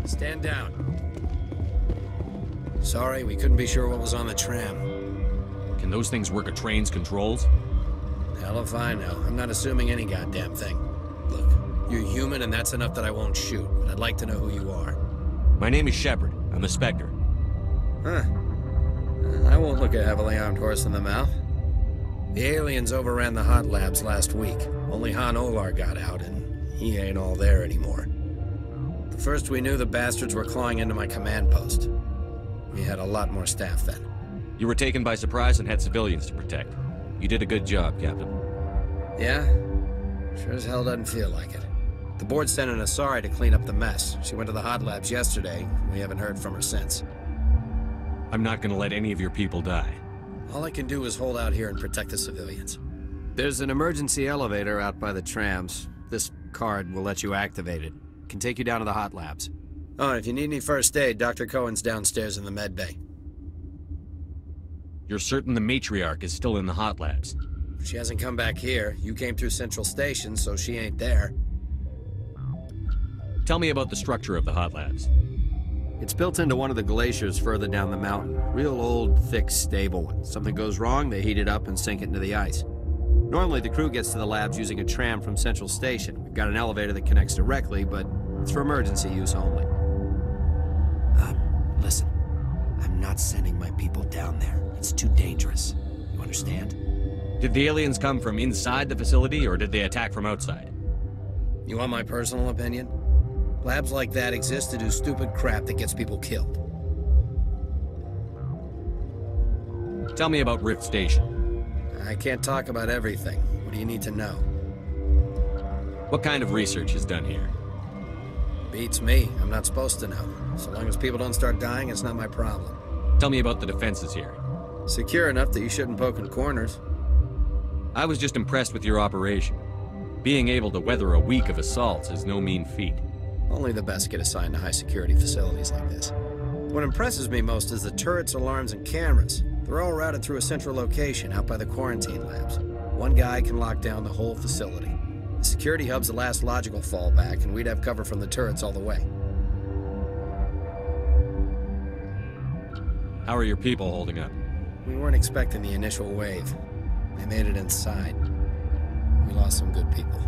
Stand down. Sorry, we couldn't be sure what was on the tram. Can those things work a train's controls? Hell if I know. I'm not assuming any goddamn thing. Look, you're human and that's enough that I won't shoot, but I'd like to know who you are. My name is Shepard. I'm a Spectre. Huh. I won't look a heavily armed horse in the mouth. The aliens overran the hot labs last week. Only Han Olar got out, and he ain't all there anymore. The first we knew, the bastards were clawing into my command post. We had a lot more staff then. You were taken by surprise and had civilians to protect. You did a good job, Captain. Yeah? Sure as hell doesn't feel like it. The board sent an Asari to clean up the mess. She went to the hot labs yesterday. We haven't heard from her since. I'm not gonna let any of your people die. All I can do is hold out here and protect the civilians. There's an emergency elevator out by the trams. This card will let you activate it. Can take you down to the hot labs. Oh, and if you need any first aid, Dr. Cohen's downstairs in the med bay. You're certain the Matriarch is still in the hot labs? She hasn't come back here. You came through Central Station, so she ain't there. Tell me about the structure of the hot labs. It's built into one of the glaciers further down the mountain. Real old, thick, stable one. Something goes wrong, they heat it up and sink it into the ice. Normally, the crew gets to the labs using a tram from Central Station. We've got an elevator that connects directly, but it's for emergency use only. Listen. I'm not sending my people down there. It's too dangerous. You understand? Did the aliens come from inside the facility, or did they attack from outside? You want my personal opinion? Labs like that exist to do stupid crap that gets people killed. Tell me about Rift Station. I can't talk about everything. What do you need to know? What kind of research is done here? Beats me. I'm not supposed to know. So long as people don't start dying, it's not my problem. Tell me about the defenses here. Secure enough that you shouldn't poke in corners. I was just impressed with your operation. Being able to weather a week of assaults is no mean feat. Only the best get assigned to high-security facilities like this. What impresses me most is the turrets, alarms, and cameras. They're all routed through a central location out by the quarantine labs. One guy can lock down the whole facility. The security hub's the last logical fallback, and we'd have cover from the turrets all the way. How are your people holding up? We weren't expecting the initial wave. They made it inside. We lost some good people.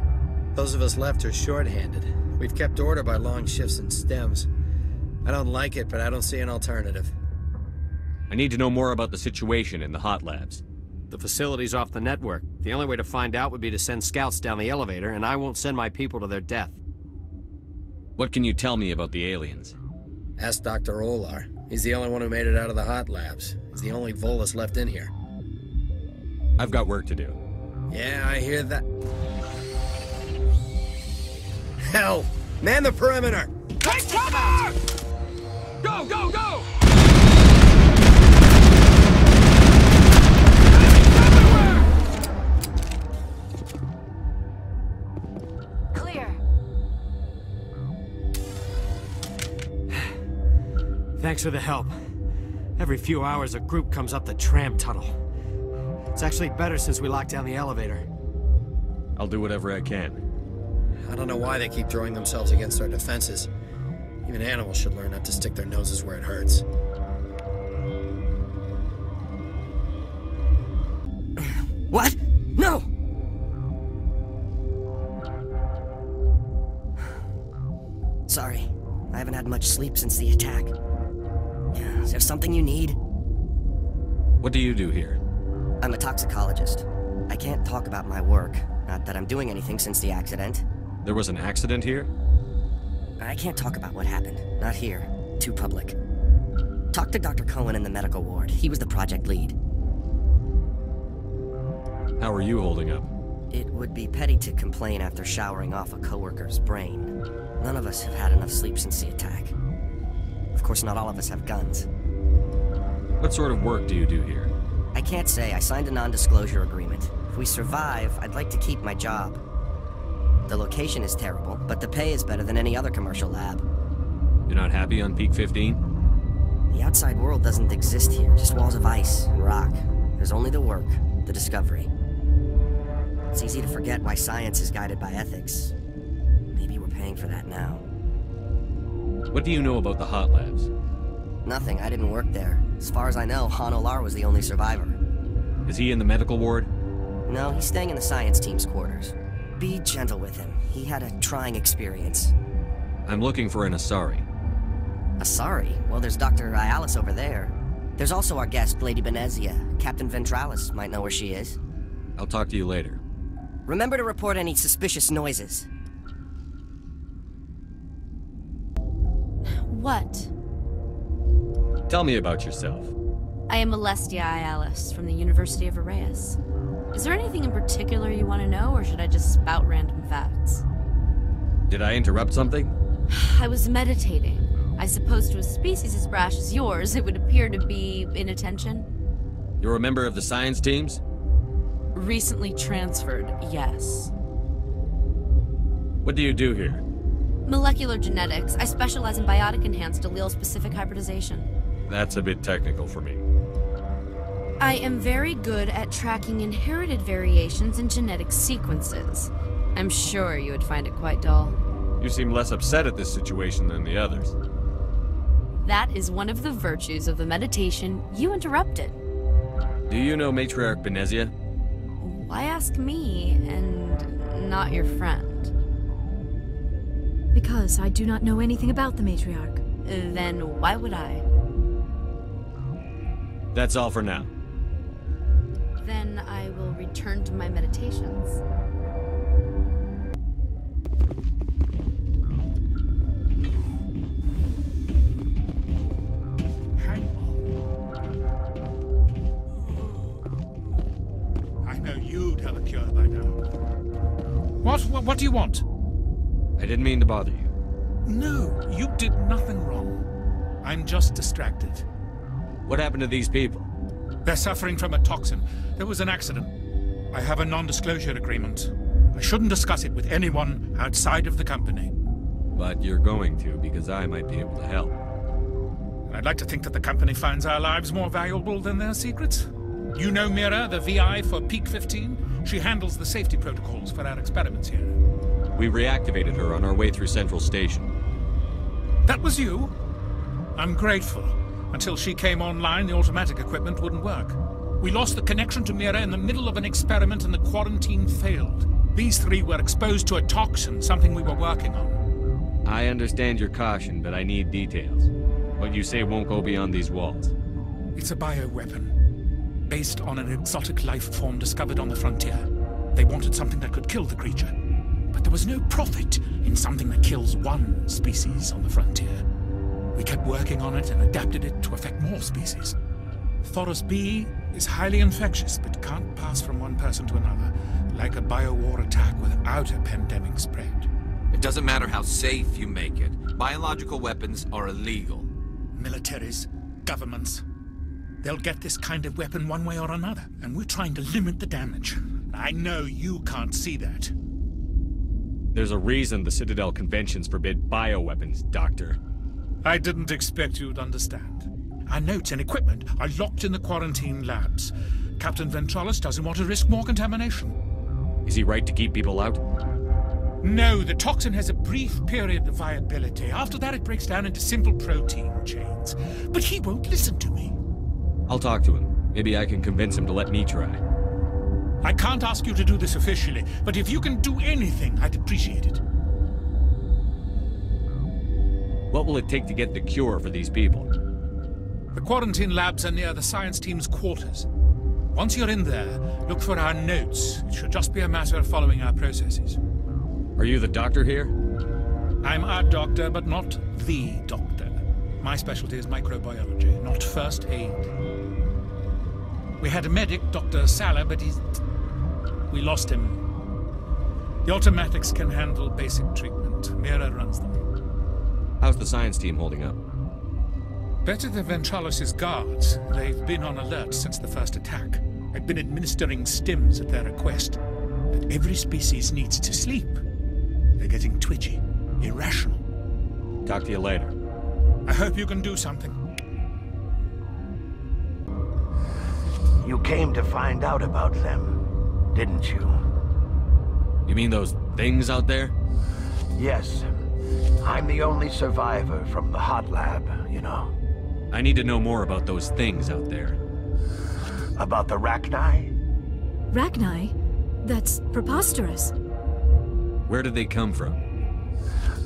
Those of us left are short-handed. We've kept order by long shifts and stems. I don't like it, but I don't see an alternative. I need to know more about the situation in the hot labs. The facility's off the network. The only way to find out would be to send scouts down the elevator, and I won't send my people to their death. What can you tell me about the aliens? Ask Dr. Olar. He's the only one who made it out of the hot labs. He's the only Volus left in here. I've got work to do. Yeah, I hear that. Hell! Man the perimeter! Take cover! Go, go, go! Clear. Thanks for the help. Every few hours, a group comes up the tram tunnel. It's actually better since we locked down the elevator. I'll do whatever I can. I don't know why they keep throwing themselves against our defenses. Even animals should learn not to stick their noses where it hurts. What? No! Sorry. I haven't had much sleep since the attack. Is there something you need? What do you do here? I'm a toxicologist. I can't talk about my work. Not that I'm doing anything since the accident. There was an accident here? I can't talk about what happened. Not here. Too public. Talk to Dr. Cohen in the medical ward. He was the project lead. How are you holding up? It would be petty to complain after showering off a coworker's brain. None of us have had enough sleep since the attack. Of course, not all of us have guns. What sort of work do you do here? I can't say. I signed a non-disclosure agreement. If we survive, I'd like to keep my job. The location is terrible, but the pay is better than any other commercial lab. You're not happy on Peak 15? The outside world doesn't exist here, just walls of ice and rock. There's only the work, the discovery. It's easy to forget why science is guided by ethics. Maybe we're paying for that now. What do you know about the hot labs? Nothing, I didn't work there. As far as I know, Han Olar was the only survivor. Is he in the medical ward? No, he's staying in the science team's quarters. Be gentle with him. He had a trying experience. I'm looking for an Asari. Asari? Well, there's Dr. Ayalis over there. There's also our guest, Lady Benezia. Captain Ventralis might know where she is. I'll talk to you later. Remember to report any suspicious noises. What? Tell me about yourself. I am Alestia Ayalis from the University of Arraeus. Is there anything in particular you want to know, or should I just spout random facts? Did I interrupt something? I was meditating. I suppose to a species as brash as yours, it would appear to be inattention. You're a member of the science teams? Recently transferred, yes. What do you do here? Molecular genetics. I specialize in biotic-enhanced allele-specific hybridization. That's a bit technical for me. I am very good at tracking inherited variations in genetic sequences. I'm sure you would find it quite dull. You seem less upset at this situation than the others. That is one of the virtues of the meditation you interrupted. Do you know Matriarch Benezia? Why ask me, and not your friend? Because I do not know anything about the Matriarch. Then why would I? That's all for now. Then I will return to my meditations. Hang on. I know you'd have a cure by now. What do you want? I didn't mean to bother you. No, you did nothing wrong. I'm just distracted. What happened to these people? They're suffering from a toxin. There was an accident. I have a non-disclosure agreement. I shouldn't discuss it with anyone outside of the company. But you're going to, because I might be able to help. I'd like to think that the company finds our lives more valuable than their secrets. You know Mira, the VI for Peak 15? She handles the safety protocols for our experiments here. We reactivated her on our way through Central Station. That was you? I'm grateful. Until she came online, the automatic equipment wouldn't work. We lost the connection to Mira in the middle of an experiment and the quarantine failed. These three were exposed to a toxin, something we were working on. I understand your caution, but I need details. What you say won't go beyond these walls. It's a bioweapon, based on an exotic life form discovered on the frontier. They wanted something that could kill the creature. But there was no profit in something that kills one species on the frontier. We kept working on it and adapted it to affect more species. Thoros B is highly infectious, but can't pass from one person to another, like a biowar attack without a pandemic spread. It doesn't matter how safe you make it. Biological weapons are illegal. Militaries, governments, they'll get this kind of weapon one way or another, and we're trying to limit the damage. I know you can't see that. There's a reason the Citadel conventions forbid bioweapons, Doctor. I didn't expect you'd understand. Our notes and equipment are locked in the quarantine labs. Captain Ventralis doesn't want to risk more contamination. Is he right to keep people out? No, the toxin has a brief period of viability. After that, it breaks down into simple protein chains. But he won't listen to me. I'll talk to him. Maybe I can convince him to let me try. I can't ask you to do this officially, but if you can do anything, I'd appreciate it. What will it take to get the cure for these people? The quarantine labs are near the science team's quarters. Once you're in there, look for our notes. It should just be a matter of following our processes. Are you the doctor here? I'm our doctor, but not the doctor. My specialty is microbiology, not first aid. We had a medic, Dr. Salah, but we lost him. The automatics can handle basic treatment. Mira runs them. How's the science team holding up? Better than Ventralis' guards. They've been on alert since the first attack. I've been administering stims at their request. But every species needs to sleep. They're getting twitchy, irrational. Talk to you later. I hope you can do something. You came to find out about them, didn't you? You mean those things out there? Yes. I'm the only survivor from the hot lab, you know. I need to know more about those things out there. About the Rachni? Rachni? That's preposterous. Where did they come from?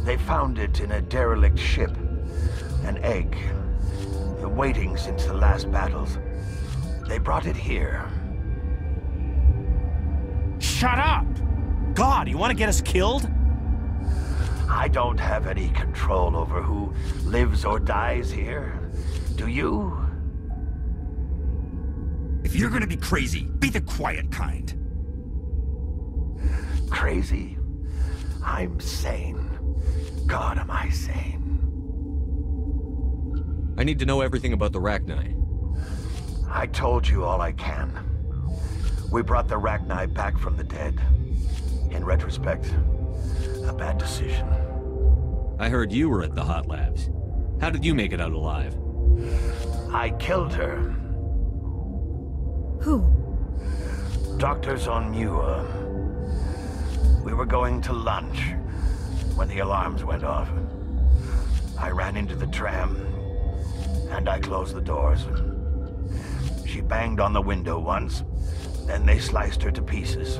They found it in a derelict ship. An egg. Waiting since the last battles. They brought it here. Shut up! God, you want to get us killed? I don't have any control over who lives or dies here. Do you? If you're gonna be crazy, be the quiet kind. Crazy? I'm sane. God, am I sane. I need to know everything about the Rachni. I told you all I can. We brought the Rachni back from the dead. In retrospect, a bad decision. I heard you were at the hot labs. How did you make it out alive? I killed her. Who? Doctors on Muir. We were going to lunch when the alarms went off. I ran into the tram, and I closed the doors. She banged on the window once, then they sliced her to pieces.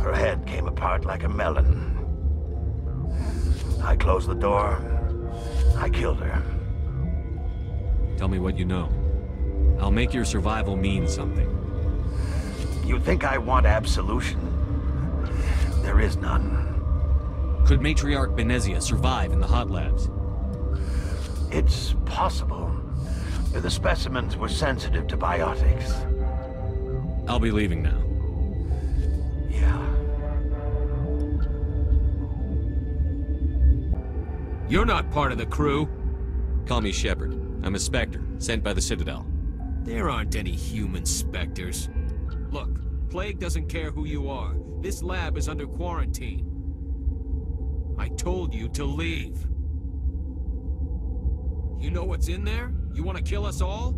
Her head came apart like a melon. I closed the door. I killed her. Tell me what you know. I'll make your survival mean something. You think I want absolution? There is none. Could Matriarch Benezia survive in the hot labs? It's possible. The specimens were sensitive to biotics. I'll be leaving now. Yeah. You're not part of the crew. Call me Shepard. I'm a Spectre, sent by the Citadel. There aren't any human specters. Look, Plague doesn't care who you are. This lab is under quarantine. I told you to leave. You know what's in there? You want to kill us all?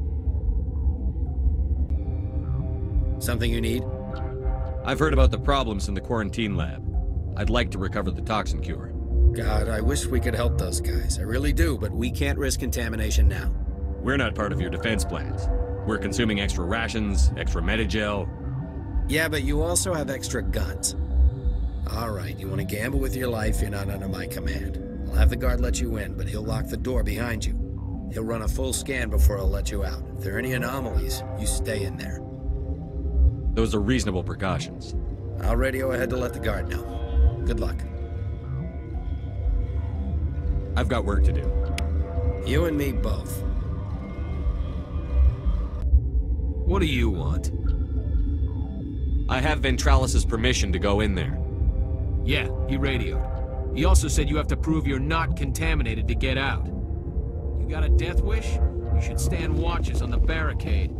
Something you need? I've heard about the problems in the quarantine lab. I'd like to recover the toxin cure. God, I wish we could help those guys. I really do, but we can't risk contamination now. We're not part of your defense plans. We're consuming extra rations, extra Medigel. Yeah, but you also have extra guns. All right, you want to gamble with your life, you're not under my command. I'll have the guard let you in, but he'll lock the door behind you. He'll run a full scan before he'll let you out. If there are any anomalies, you stay in there. Those are reasonable precautions. I'll radio ahead to let the guard know. Good luck. I've got work to do. You and me both. What do you want? I have Ventralis's permission to go in there. Yeah, he radioed. He also said you have to prove you're not contaminated to get out. You got a death wish? You should stand watches on the barricade.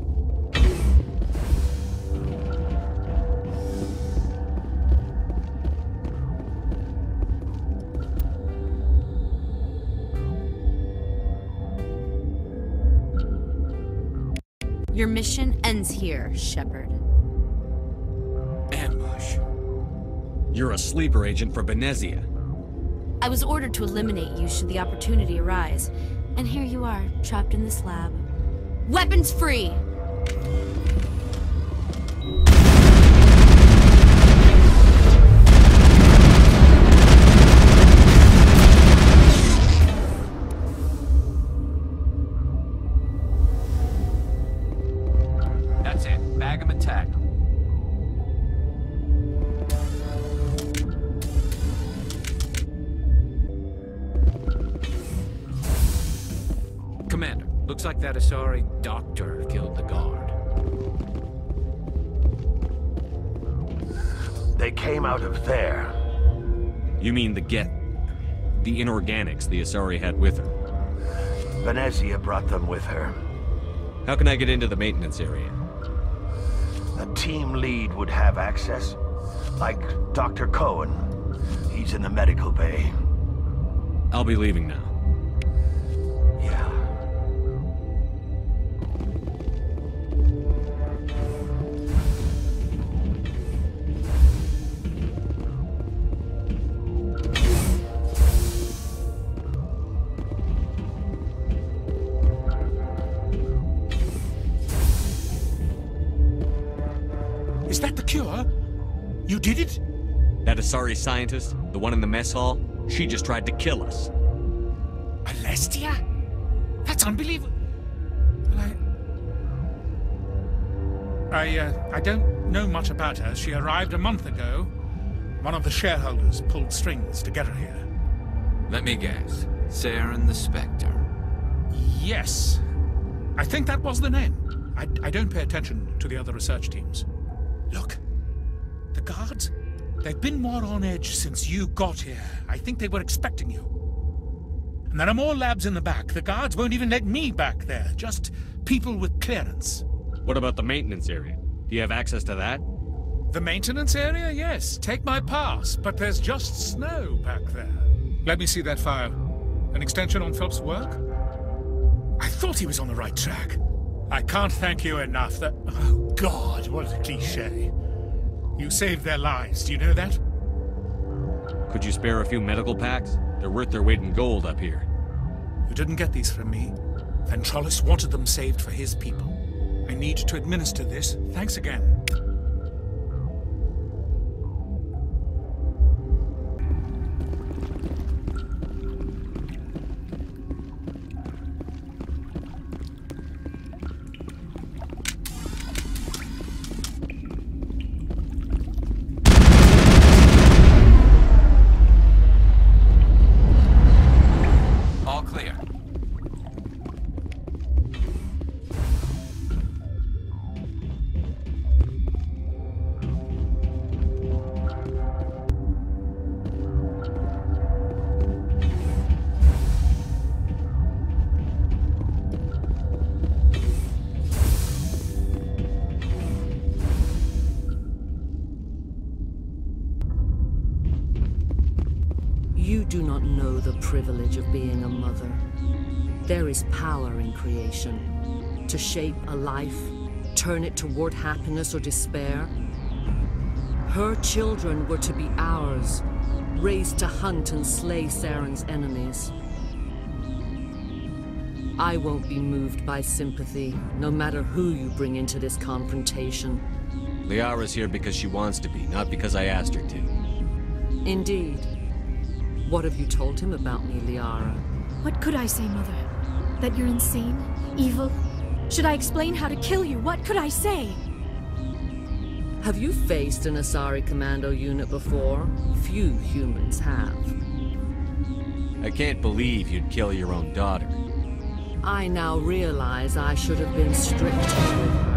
Your mission ends here, Shepard. Ambush. You're a sleeper agent for Benezia. I was ordered to eliminate you should the opportunity arise. And here you are, trapped in this lab. Weapons free! That's it. Bag 'em and tag 'em. Commander, looks like that Asari doctor killed the guard. They came out of there. You mean the inorganics the Asari had with her? Benezia brought them with her. How can I get into the maintenance area? A team lead would have access. Like Dr. Cohen. He's in the medical bay. I'll be leaving now. Yeah. You did it? That Asari scientist, the one in the mess hall, she just tried to kill us. Alestia? That's unbelievable. Well, I don't know much about her. She arrived a month ago. One of the shareholders pulled strings to get her here. Let me guess. Saren the Spectre. Yes. I think that was the name. I don't pay attention to the other research teams. Look. The guards? They've been more on edge since you got here. I think they were expecting you. And there are more labs in the back. The guards won't even let me back there. Just people with clearance. What about the maintenance area? Do you have access to that? The maintenance area? Yes. Take my pass. But there's just snow back there. Let me see that file. An extension on Phelps' work? I thought he was on the right track. I can't thank you enough. Oh, God, what a cliché. You saved their lives. Do you know that? Could you spare a few medical packs? They're worth their weight in gold up here. You didn't get these from me. Ventrolis wanted them saved for his people. I need to administer this. Thanks again. You do not know the privilege of being a mother. There is power in creation. To shape a life, turn it toward happiness or despair. Her children were to be ours, raised to hunt and slay Saren's enemies. I won't be moved by sympathy, no matter who you bring into this confrontation. Liara's here because she wants to be, not because I asked her to. Indeed. What have you told him about me, Liara? What could I say, Mother? That you're insane? Evil? Should I explain how to kill you? What could I say? Have you faced an Asari commando unit before? Few humans have. I can't believe you'd kill your own daughter. I now realize I should have been stricter with her.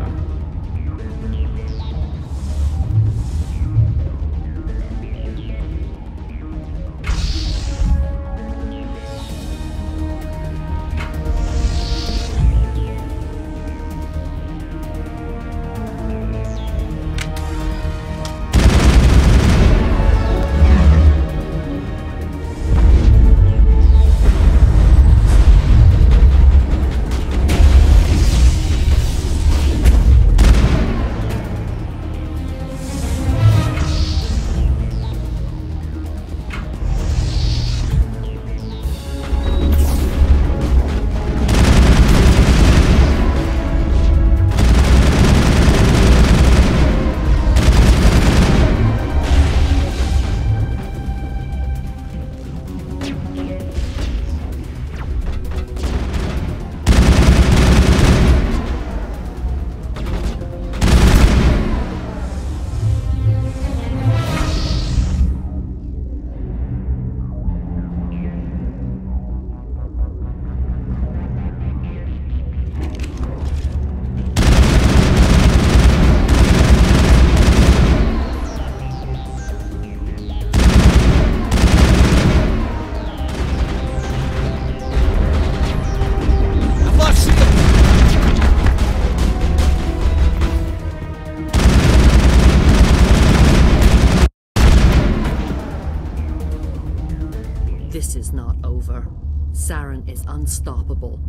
This is not over. Saren is unstoppable.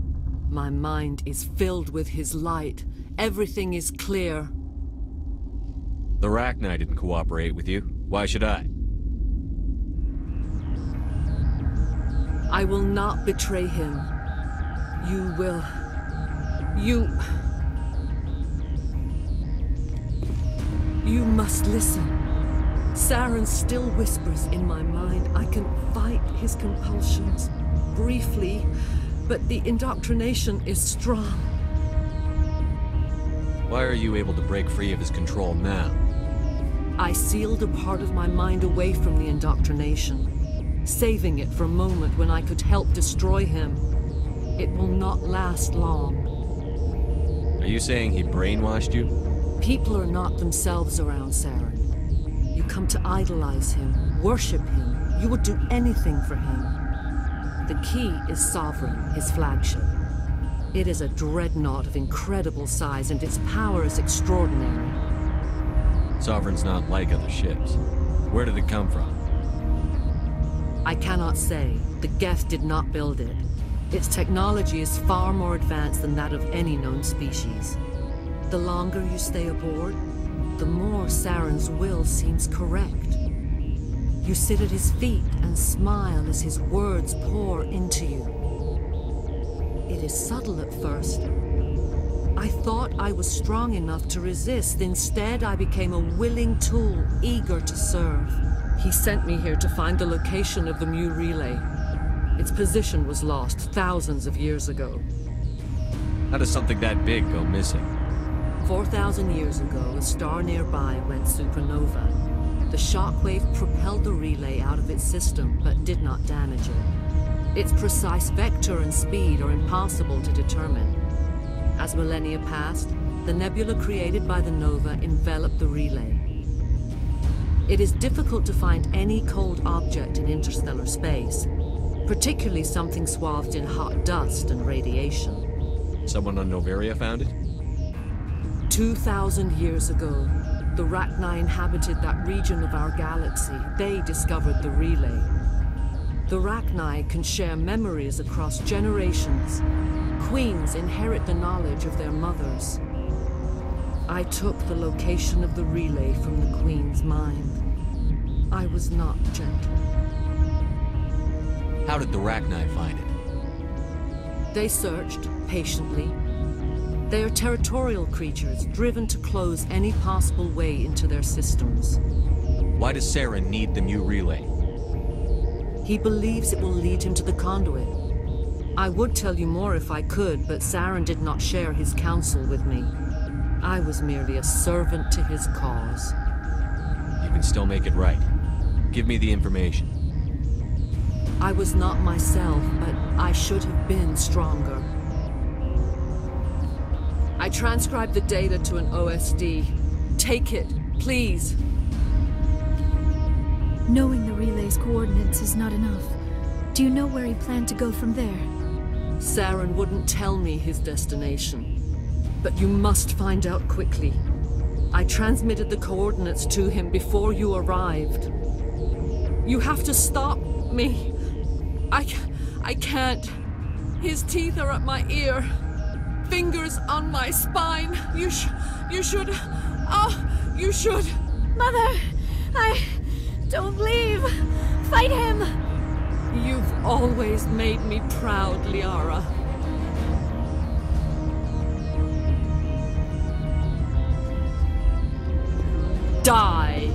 My mind is filled with his light. Everything is clear. The Rachni didn't cooperate with you. Why should I? I will not betray him. You will... You must listen. Saren still whispers in my mind. I can fight his compulsions, briefly, but the indoctrination is strong. Why are you able to break free of his control now? I sealed a part of my mind away from the indoctrination, saving it for a moment when I could help destroy him. It will not last long. Are you saying he brainwashed you? People are not themselves around Saren. You come to idolize him, worship him. You would do anything for him. The key is Sovereign, his flagship. It is a dreadnought of incredible size, and its power is extraordinary. Sovereign's not like other ships. Where did it come from? I cannot say. The Geth did not build it. Its technology is far more advanced than that of any known species. The longer you stay aboard, the more Saren's will seems correct. You sit at his feet and smile as his words pour into you. It is subtle at first. I thought I was strong enough to resist. Instead, I became a willing tool, eager to serve. He sent me here to find the location of the Mu relay. Its position was lost thousands of years ago. How does something that big go missing? 4,000 years ago, a star nearby went supernova. The shockwave propelled the relay out of its system, but did not damage it. Its precise vector and speed are impossible to determine. As millennia passed, the nebula created by the nova enveloped the relay. It is difficult to find any cold object in interstellar space, particularly something swathed in hot dust and radiation. Someone on Noveria found it? 2,000 years ago, the Rachni inhabited that region of our galaxy. They discovered the relay. The Rachni can share memories across generations. Queens inherit the knowledge of their mothers. I took the location of the relay from the Queen's mind. I was not gentle. How did the Rachni find it? They searched, patiently. They are territorial creatures, driven to close any possible way into their systems. Why does Saren need the Mu relay? He believes it will lead him to the conduit. I would tell you more if I could, but Saren did not share his counsel with me. I was merely a servant to his cause. You can still make it right. Give me the information. I was not myself, but I should have been stronger. I transcribed the data to an OSD. Take it, please. Knowing the relay's coordinates is not enough. Do you know where he planned to go from there? Saren wouldn't tell me his destination. But you must find out quickly. I transmitted the coordinates to him before you arrived. You have to stop me. I can't. His teeth are at my ear. Fingers on my spine. You should. Oh, you should. Mother, don't leave. Fight him. You've always made me proud, Liara. Die.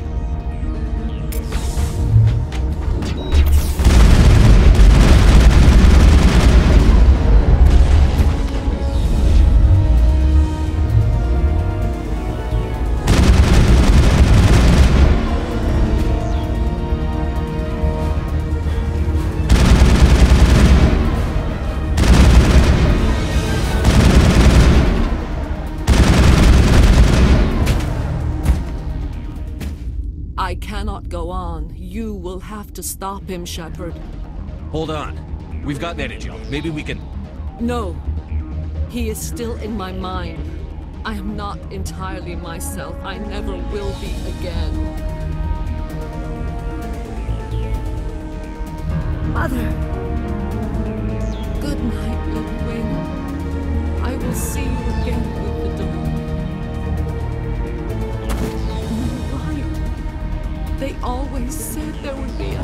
I cannot go on. You will have to stop him, Shepard. Hold on. We've got Benezia. Maybe we can... No. He is still in my mind. I am not entirely myself. I never will be again. Mother. Good night, little wing. I will see you again with the dawn. They always said there would be a